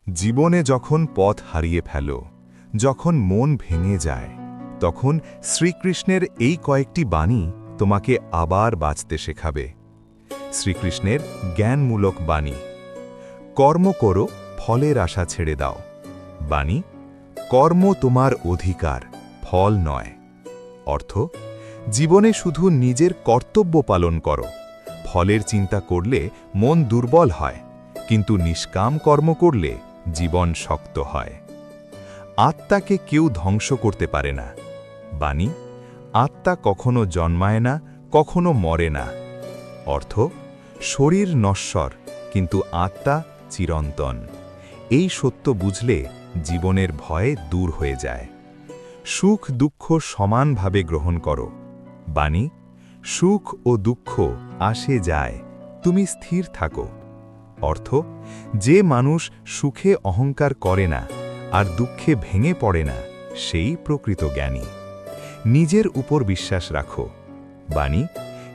জীবনে যখন পথ হারিয়ে ফেলো, যখন মন ভেঙে যায়, তখন শ্রীকৃষ্ণের এই কয়েকটি বাণী তোমাকে আবার বাঁচতে শেখাবে। শ্রীকৃষ্ণের জ্ঞানমূলক বাণী। কর্ম করো, ফলের আশা ছেড়ে দাও। বাণী, কর্ম তোমার অধিকার, ফল নয়। অর্থ, জীবনে শুধু নিজের কর্তব্য পালন করো। ফলের চিন্তা করলে মন দুর্বল হয়, কিন্তু নিষ্কাম কর্ম করলে জীবন শক্ত হয়। আত্মাকে কেউ ধ্বংস করতে পারে না। বাণী, আত্মা কখনো জন্মায় না, কখনো মরে না। অর্থ, শরীর নশ্বর, কিন্তু আত্মা চিরন্তন। এই সত্য বুঝলে জীবনের ভয় দূর হয়ে যায়। সুখ দুঃখ সমানভাবে গ্রহণ করো। বাণী, সুখ ও দুঃখ আসে যায়, তুমি স্থির থাকো। অর্থ, যে মানুষ সুখে অহংকার করে না আর দুঃখে ভেঙে পড়ে না, সেই প্রকৃত জ্ঞানী। নিজের উপর বিশ্বাস রাখো। বাণী,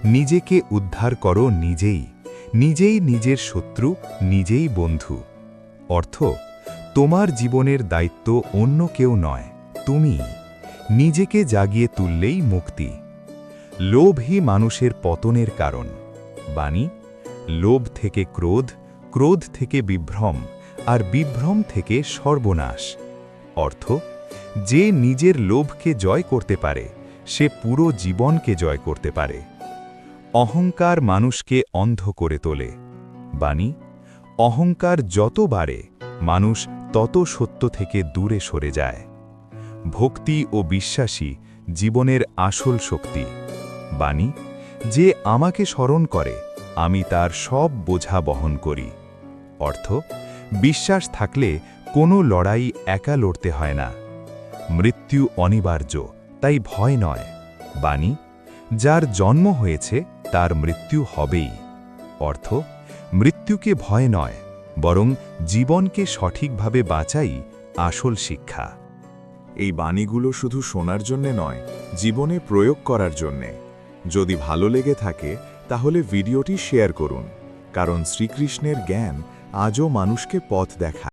নিজেকে উদ্ধার করো নিজেই। নিজেই নিজের শত্রু, নিজেই বন্ধু। অর্থ, তোমার জীবনের দায়িত্ব অন্য কেউ নয়, তুমি। নিজেকে জাগিয়ে তুললেই মুক্তি। লোভই মানুষের পতনের কারণ। বাণী, লোভ থেকে ক্রোধ, ক্রোধ থেকে বিভ্রম, আর বিভ্রম থেকে সর্বনাশ। অর্থ, যে নিজের লোভকে জয় করতে পারে, সে পুরো জীবনকে জয় করতে পারে। অহংকার মানুষকে অন্ধ করে তোলে। বাণী, অহংকার যত বাড়ে, মানুষ তত সত্য থেকে দূরে সরে যায়। ভক্তি ও বিশ্বাসী জীবনের আসল শক্তি। বাণী, যে আমাকে স্মরণ করে, আমি তার সব বোঝা বহন করি। অর্থ, বিশ্বাস থাকলে কোনো লড়াই একা লড়তে হয় না। মৃত্যু অনিবার্য, তাই ভয় নয়। বাণী, যার জন্ম হয়েছে তার মৃত্যু হবেই। অর্থ, মৃত্যুকে ভয় নয়, বরং জীবনকে সঠিকভাবে বাঁচাই আসল শিক্ষা। এই বাণীগুলো শুধু শোনার জন্যে নয়, জীবনে প্রয়োগ করার জন্যে। যদি ভালো লেগে থাকে তাহলে ভিডিওটি শেয়ার করুন, কারণ শ্রীকৃষ্ণের জ্ঞান আজও মানুষকে পথ দেখায়।